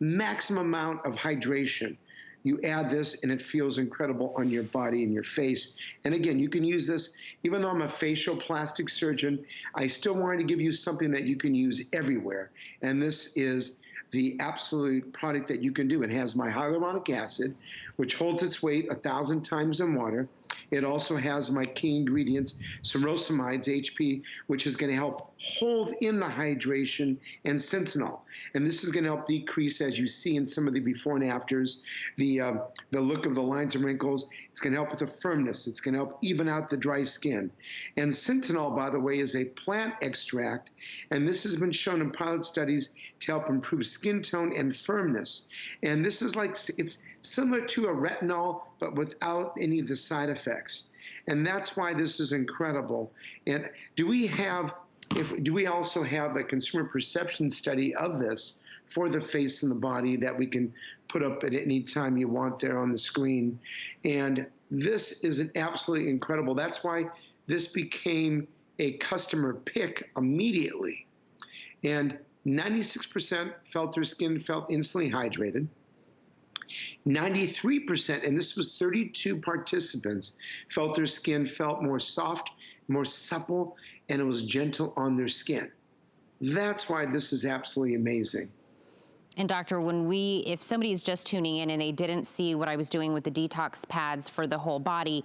maximum amount of hydration, you add this, and it feels incredible on your body and your face. And again, you can use this, even though I'm a facial plastic surgeon, I still wanted to give you something that you can use everywhere. And this is the absolute product that you can do. It has my hyaluronic acid, which holds its weight 1,000 times in water. It also has my key ingredients, cerosamides, HP, which is going to help hold in the hydration, and Sentinel. And this is going to help decrease, as you see in some of the before and afters, the look of the lines and wrinkles. It's going to help with the firmness. It's going to help even out the dry skin. And Sentinel, by the way, is a plant extract, and this has been shown in pilot studies to help improve skin tone and firmness. And this is like, it's similar to a retinol, but without any of the side effects. And that's why this is incredible. And do we also have a consumer perception study of this for the face and the body that we can put up at any time you want there on the screen? And this is an absolutely incredible. That's why this became a customer pick immediately. And 96% felt their skin felt instantly hydrated. 93%, and this was 32 participants, felt their skin felt more soft, more supple, and it was gentle on their skin. That's why this is absolutely amazing. And doctor, if somebody's just tuning in and they didn't see what I was doing with the detox pads for the whole body,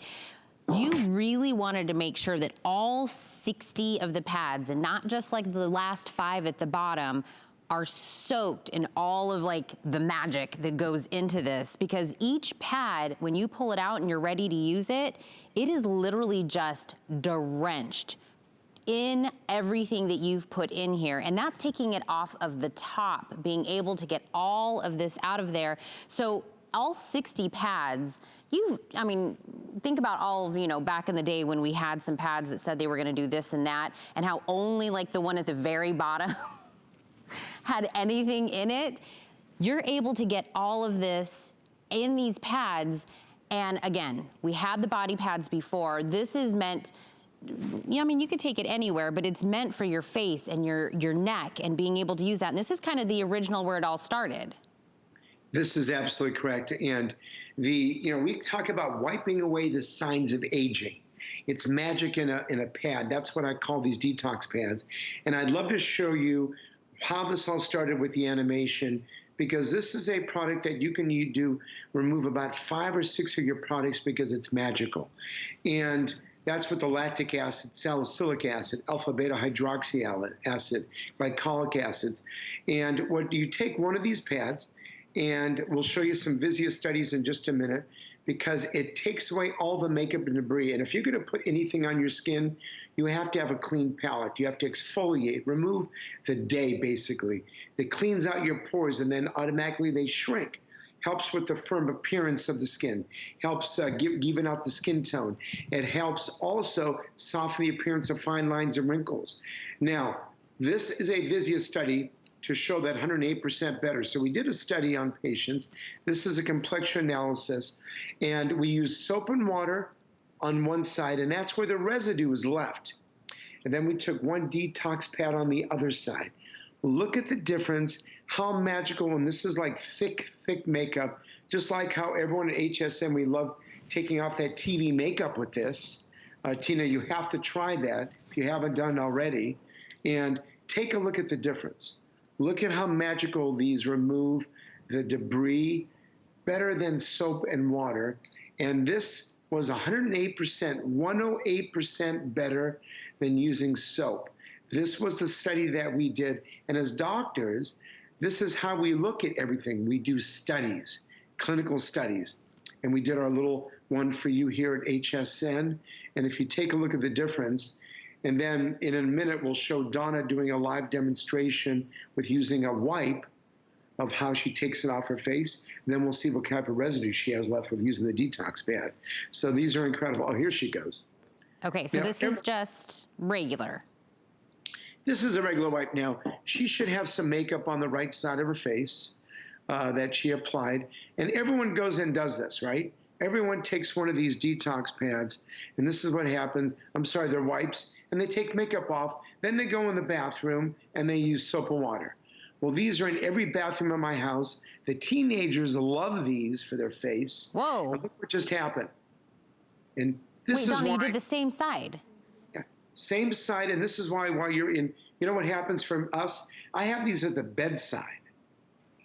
you really wanted to make sure that all 60 of the pads, and not just like the last 5 at the bottom, are soaked in all of like the magic that goes into this, because each pad, when you pull it out and you're ready to use it, it is literally just drenched in everything that you've put in here. And that's taking it off of the top, being able to get all of this out of there. So all 60 pads, I mean, think about all of, back in the day when we had some pads that said they were gonna do this and that, and how only like the one at the very bottom had anything in it. You're able to get all of this in these pads. And again, we had the body pads before. This is meant, I mean, you could take it anywhere, but it's meant for your face and your neck and being able to use that. And this is kind of the original where it all started. This is absolutely correct. And we talk about wiping away the signs of aging. It's magic in a pad. That's what I call these detox pads. And I'd love to show you how this all started with the animation, because this is a product that you can remove about 5 or 6 of your products because it's magical. And that's with the lactic acid, salicylic acid, alpha-beta hydroxy acid, glycolic acids. And what you take one of these pads, and we'll show you some Vizia studies in just a minute, because it takes away all the makeup and debris. And if you're gonna put anything on your skin, you have to have a clean palate. You have to exfoliate, remove the day, basically. It cleans out your pores, and then automatically they shrink. Helps with the firm appearance of the skin, helps even out the skin tone. It helps also soften the appearance of fine lines and wrinkles. Now, this is a Vizia study to show that 108% better. So we did a study on patients. This is a complexion analysis, and we used soap and water on one side, and that's where the residue is left. And then we took one detox pad on the other side. Look at the difference, how magical, and this is like thick, thick makeup, just like how everyone at HSN, we love taking off that TV makeup with this. Tina, you have to try that if you haven't done already, and take a look at the difference. Look at how magical these remove the debris, better than soap and water. And this was 108%, 108% better than using soap. This was the study that we did. And as doctors, this is how we look at everything. We do studies, clinical studies. and we did our little one for you here at HSN. And if you take a look at the difference, and then in a minute, we'll show Donna doing a live demonstration with using a wipe of how she takes it off her face. And then we'll see what type of residue she has left with using the detox pad. So these are incredible. Oh, here she goes. Okay, so now, this is just regular. This is a regular wipe. Now, she should have some makeup on the right side of her face that she applied. And everyone goes and does this, right? Everyone takes one of these detox pads, and this is what happens. I'm sorry, they're wipes, and they take makeup off. Then they go in the bathroom, and they use soap and water. Well, these are in every bathroom in my house. The teenagers love these for their face. Whoa. And look what just happened. And this is Donna, why, you did the same side. Yeah, same side, and this is why while you're in, you know what happens from us? I have these at the bedside.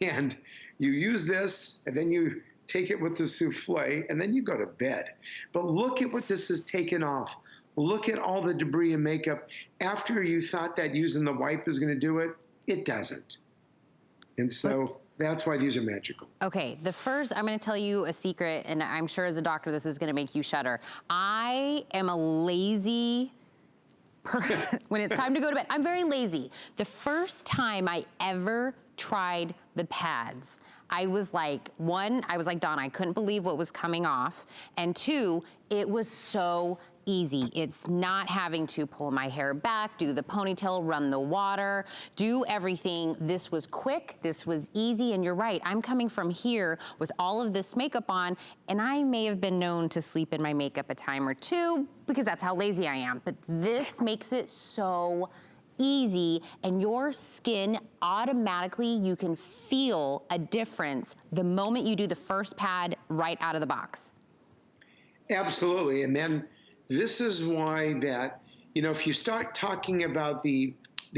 And you use this, and then you take it with the souffle, and then you go to bed. But look at what this has taken off. Look at all the debris and makeup. After you thought that using the wipe is going to do it, it doesn't. And so that's why these are magical. Okay, the first, I'm gonna tell you a secret, and I'm sure as a doctor this is gonna make you shudder. I am a lazy when it's time to go to bed. I'm very lazy. The first time I ever tried the pads, I was like, one, I was like, Donna, I couldn't believe what was coming off. And two, it was so easy. It's not having to pull my hair back, do the ponytail, run the water, do everything. This was quick, this was easy, and you're right, I'm coming from here with all of this makeup on, and I may have been known to sleep in my makeup a time or two because that's how lazy I am, but this makes it so easy, and your skin automatically, you can feel a difference the moment you do the first pad right out of the box. Absolutely, and then this is why that, you know, if you start talking about the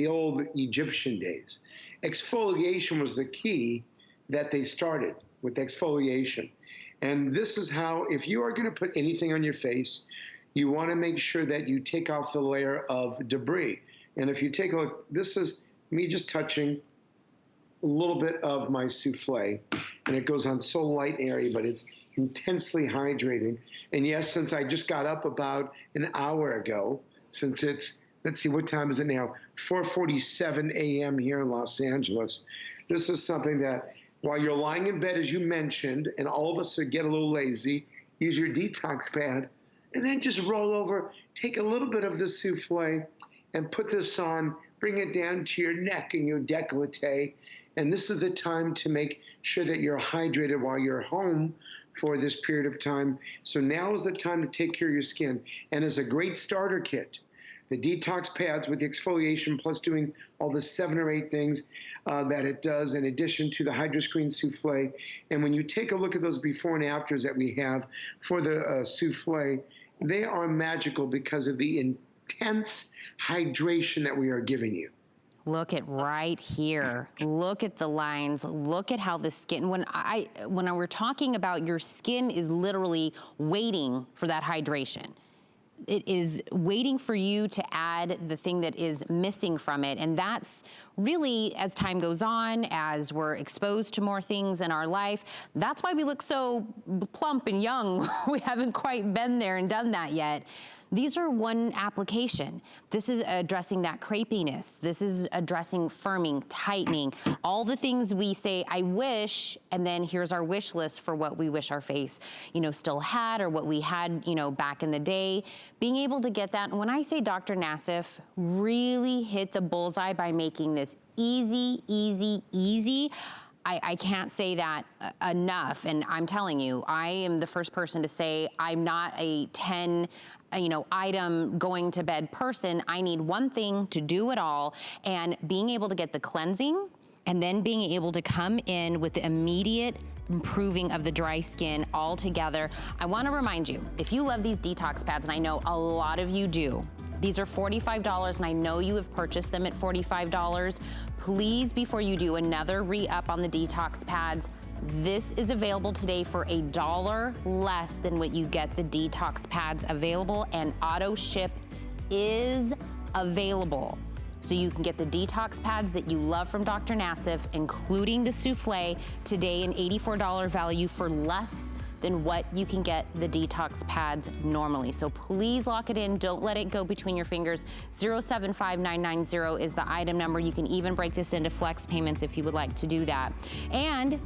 old Egyptian days, exfoliation was the key that they started with exfoliation. And this is how, if you are going to put anything on your face, you want to make sure that you take off the layer of debris. And if you take a look, this is me just touching a little bit of my souffle, and it goes on so light and airy, but it's intensely hydrating. And yes, since I just got up about an hour ago, since it's, let's see, what time is it now? 4:47 a.m. here in Los Angeles. This is something that while you're lying in bed, as you mentioned, and all of us get a little lazy, use your detox pad, and then just roll over, take a little bit of the souffle, and put this on, bring it down to your neck and your décolleté. And this is the time to make sure that you're hydrated while you're home for this period of time. So now is the time to take care of your skin. And as a great starter kit, the detox pads with the exfoliation plus doing all the 7 or 8 things that it does in addition to the HydroScreen Souffle. And when you take a look at those before and afters that we have for the souffle, they are magical because of the intense hydration that we are giving you. Look at right here. Look at the lines. Look at how the skin, when we're talking about your skin is literally waiting for that hydration. It is waiting for you to add the thing that is missing from it. And that's really, as time goes on, as we're exposed to more things in our life, that's why we look so plump and young. We haven't quite been there and done that yet. These are one application. This is addressing that crepiness. This is addressing firming, tightening, all the things we say, I wish, and then here's our wish list for what we wish our face, you know, still had or what we had, you know, back in the day. Being able to get that, and when I say Dr. Nassif really hit the bullseye by making this easy, easy, easy, I can't say that enough. And I'm telling you, I am the first person to say I'm not a 10, item going to bed person. I need one thing to do it all, and being able to get the cleansing and then being able to come in with the immediate improving of the dry skin all together. I want to remind you, if you love these detox pads, and I know a lot of you do, these are $45, and I know you have purchased them at $45. Please, before you do another re-up on the detox pads, this is available today for $1 less than what you get the detox pads available, and auto ship is available. So you can get the detox pads that you love from Dr. Nassif, including the souffle, today an $84 value for less than what you can get the Detox Pads normally. So please lock it in. Don't let it go between your fingers. 075990 is the item number. You can even break this into flex payments if you would like to do that. And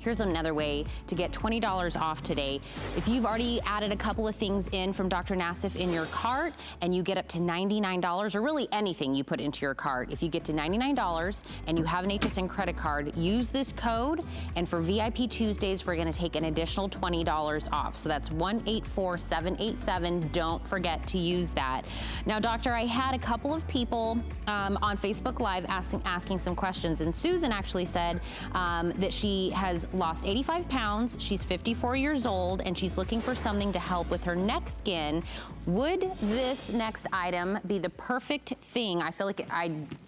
here's another way to get $20 off today. If you've already added a couple of things in from Dr. Nassif in your cart and you get up to $99, or really anything you put into your cart, if you get to $99 and you have an HSN credit card, use this code, and for VIP Tuesdays, we're gonna take an additional $20 off. So that's 184787. Don't forget to use that. Now, doctor, I had a couple of people on Facebook Live asking some questions, and Susan actually said that she has lost 85 pounds, she's 54 years old, and she's looking for something to help with her neck skin. Would this next item be the perfect thing? I feel like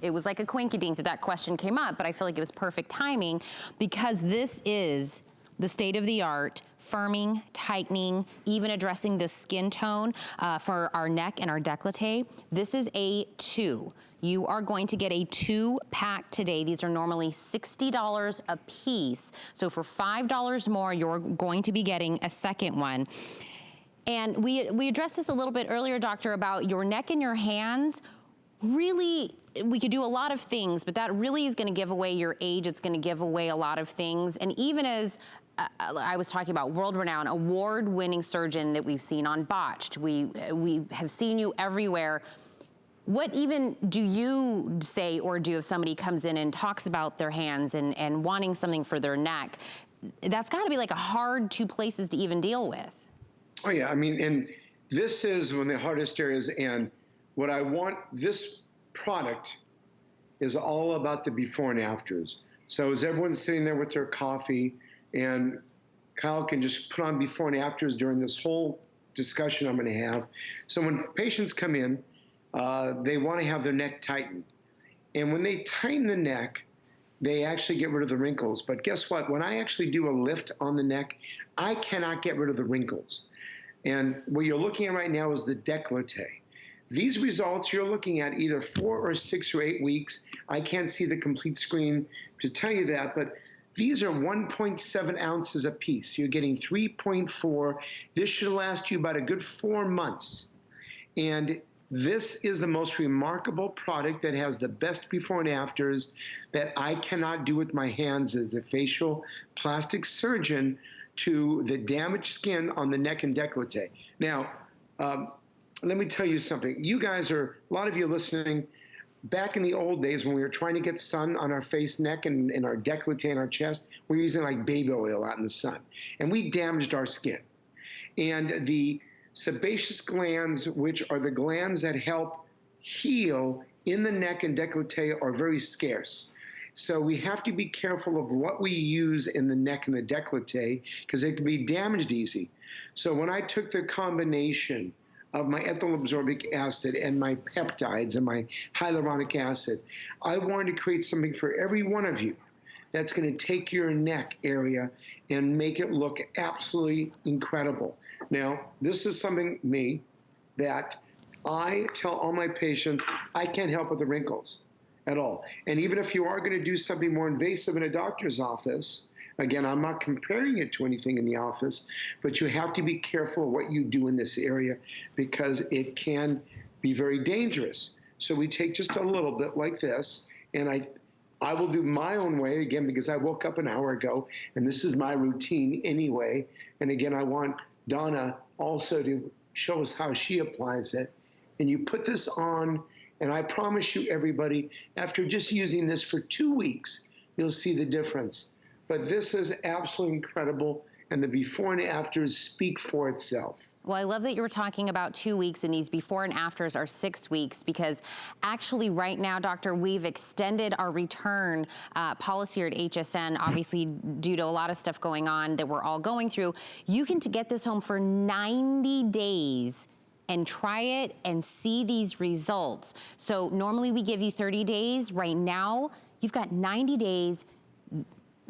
it was like a quinkydink that question came up, but I feel like it was perfect timing because this is the state-of-the-art firming, tightening, even addressing the skin tone for our neck and our décolleté. This is a 2. You are going to get a 2-pack today. These are normally $60 a piece. So for $5 more, you're going to be getting a second one. And we addressed this a little bit earlier, doctor, about your neck and your hands. Really, we could do a lot of things, but that really is gonna give away your age. It's gonna give away a lot of things. And even as I was talking about world-renowned, award-winning surgeon that we've seen on Botched, we have seen you everywhere. What even do you say or do if somebody comes in and talks about their hands and wanting something for their neck? That's gotta be like a hard 2 places to even deal with. Oh yeah, I mean, and this is one of the hardest areas, and what I want, this product is all about the before and afters. So as everyone's sitting there with their coffee, and Kyle can just put on before and afters during this whole discussion I'm gonna have. So when patients come in, they want to have their neck tightened. And when they tighten the neck, they actually get rid of the wrinkles. But guess what? When I actually do a lift on the neck, I cannot get rid of the wrinkles. And what you're looking at right now is the décolleté. These results you're looking at either 4 or 6 or 8 weeks. I can't see the complete screen to tell you that, but these are 1.7 ounces a piece. You're getting 3.4. This should last you about a good 4 months. And this is the most remarkable product that has the best before and afters that I cannot do with my hands as a facial plastic surgeon to the damaged skin on the neck and décolleté. Now, let me tell you something. You guys are, a lot of you listening, back in the old days when we were trying to get sun on our face, neck, and our décolleté and our chest, we were using like baby oil out in the sun. And we damaged our skin. And the sebaceous glands, which are the glands that help heal in the neck and décolleté, are very scarce. So we have to be careful of what we use in the neck and the décolleté because it can be damaged easy. So when I took the combination of my ethyl absorbic acid and my peptides and my hyaluronic acid, I wanted to create something for every one of you that's going to take your neck area and make it look absolutely incredible. Now, this is something, that I tell all my patients, I can't help with the wrinkles at all. And even if you are going to do something more invasive in a doctor's office, again, I'm not comparing it to anything in the office, but you have to be careful of what you do in this area because it can be very dangerous. So we take just a little bit like this, and I will do my own way, again, because I woke up an hour ago, and this is my routine anyway. And again, I want Donna also to show us how she applies it. And you put this on, and I promise you, everybody, after just using this for 2 weeks, you'll see the difference. But this is absolutely incredible, and the before and afters speak for itself. Well, I love that you were talking about 2 weeks and these before and afters are 6 weeks because actually right now, doctor, we've extended our return policy here at HSN, obviously due to a lot of stuff going on that we're all going through. You can get this home for 90 days and try it and see these results. So normally we give you 30 days. Right now, you've got 90 days.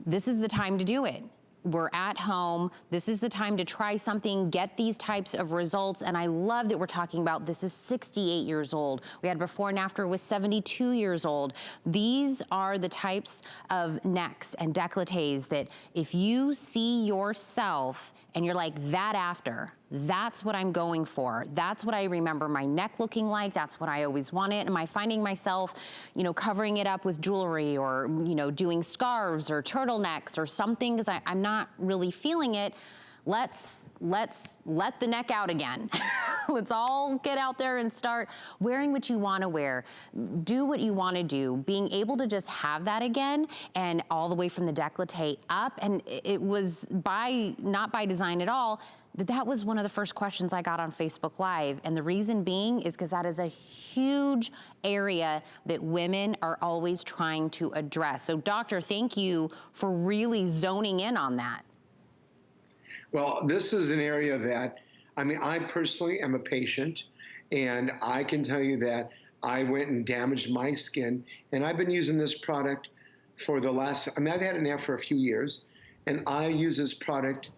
This is the time to do it. We're at home. This is the time to try something, get these types of results. And I love that we're talking about this is 68 years old. We had before and after with 72 years old. These are the types of necks and décolletés that if you see yourself and you're like, that after, that's what I'm going for. That's what I remember my neck looking like. That's what I always wanted. Am I finding myself, you know, covering it up with jewelry or, you know, doing scarves or turtlenecks or something because I'm not really feeling it? Let's let the neck out again. Let's all get out there and start wearing what you want to wear. Do what you want to do. Being able to just have that again and all the way from the décolleté up. And it was not by design at all. That was one of the first questions I got on Facebook Live. And the reason being is because that is a huge area that women are always trying to address. So doctor, thank you for really zoning in on that. Well, this is an area that, I mean, I personally am a patient, and I can tell you that I went and damaged my skin, and I've been using this product for the last, I mean, I've had it now for a few years, and I use this product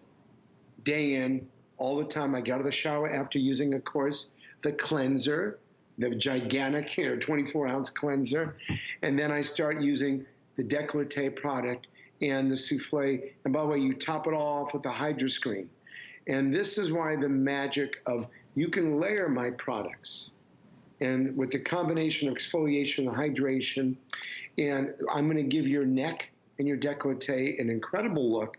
day in, all the time. I get out of the shower after using, of course, the cleanser, the gigantic 24-ounce cleanser, and then I start using the décolleté product and the souffle. And by the way, you top it all off with the Hydro Screen. And this is why the magic of, you can layer my products. And with the combination of exfoliation and hydration, and I'm gonna give your neck and your décolleté an incredible look.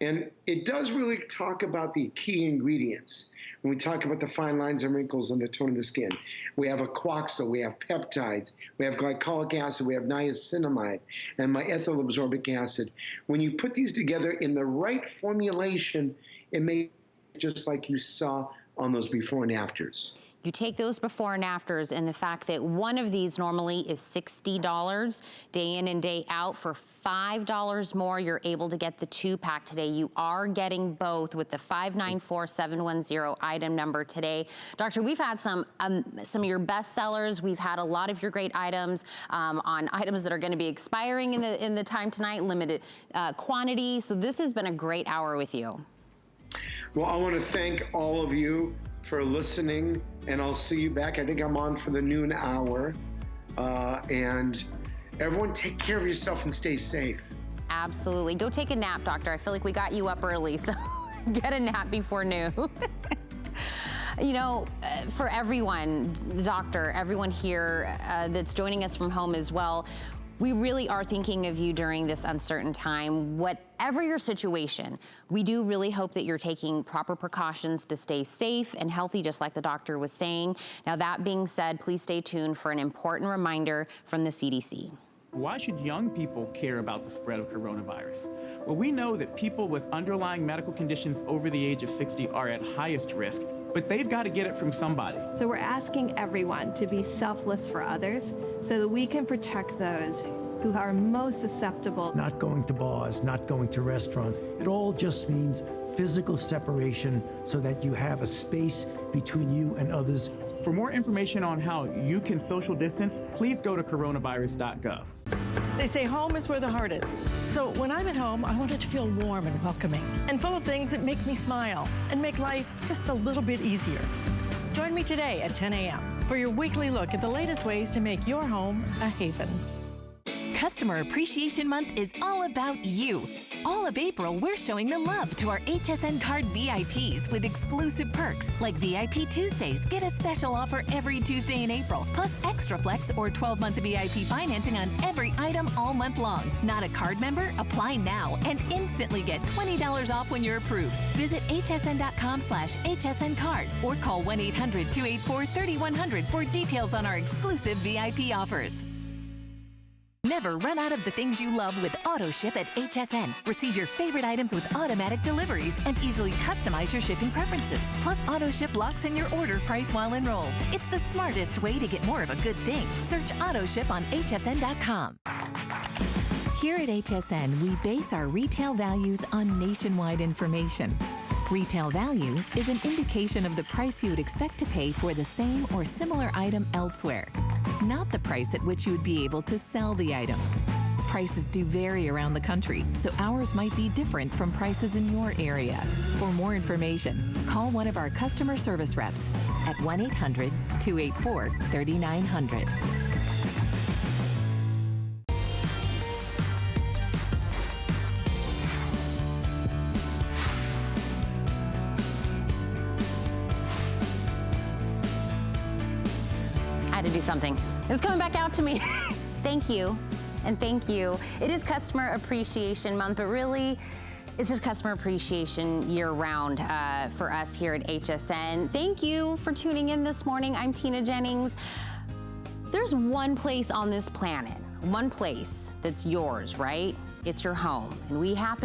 And it does really talk about the key ingredients. When we talk about the fine lines and wrinkles and the tone of the skin, we have aquoxyl, we have peptides, we have glycolic acid, we have niacinamide, and my ethyl absorbic acid. When you put these together in the right formulation, it makes just like you saw on those before and afters. You take those before and afters, and the fact that one of these normally is $60 day in and day out. For $5 more, you're able to get the 2-pack today. You are getting both with the 594710 item number today. Doctor, we've had some of your best sellers. We've had a lot of your great items on items that are going to be expiring in the time tonight, limited quantity. So this has been a great hour with you. Well, I want to thank all of you for listening, and I'll see you back. I think I'm on for the noon hour. And everyone take care of yourself and stay safe. Absolutely. Go take a nap, doctor. I feel like we got you up early, so get a nap before noon. You know, for everyone, doctor, everyone here that's joining us from home as well, we really are thinking of you during this uncertain time. Whatever your situation, we do really hope that you're taking proper precautions to stay safe and healthy, just like the doctor was saying. Now, that being said, please stay tuned for an important reminder from the CDC. Why should young people care about the spread of coronavirus? Well, we know that people with underlying medical conditions over the age of 60 are at highest risk, but they've got to get it from somebody. So we're asking everyone to be selfless for others so that we can protect those who are most susceptible. Not going to bars, not going to restaurants. It all just means physical separation so that you have a space between you and others. For more information on how you can social distance, please go to coronavirus.gov. They say home is where the heart is. So when I'm at home, I want it to feel warm and welcoming and full of things that make me smile and make life just a little bit easier. Join me today at 10 a.m. for your weekly look at the latest ways to make your home a haven. Customer Appreciation Month is all about you. All of April, we're showing the love to our HSN card VIPs with exclusive perks like VIP Tuesdays. Get a special offer every Tuesday in April, plus Extra Flex or 12-month VIP financing on every item all month long. Not a card member? Apply now and instantly get $20 off when you're approved. Visit hsn.com/HSN card or call 1-800-284-3100 for details on our exclusive VIP offers. Never run out of the things you love with AutoShip at HSN. Receive your favorite items with automatic deliveries and easily customize your shipping preferences. Plus, AutoShip locks in your order price while enrolled. It's the smartest way to get more of a good thing. Search AutoShip on hsn.com. Here at HSN, we base our retail values on nationwide information. Retail value is an indication of the price you would expect to pay for the same or similar item elsewhere, not the price at which you would be able to sell the item. Prices do vary around the country, so ours might be different from prices in your area. For more information, call one of our customer service reps at 1-800-284-3900. I had to do something. It was coming back out to me. Thank you. And thank you. It is Customer Appreciation Month, but really, it's just customer appreciation year-round for us here at HSN. Thank you for tuning in this morning. I'm Tina Jennings. There's one place on this planet, one place that's yours, right? It's your home. And we happen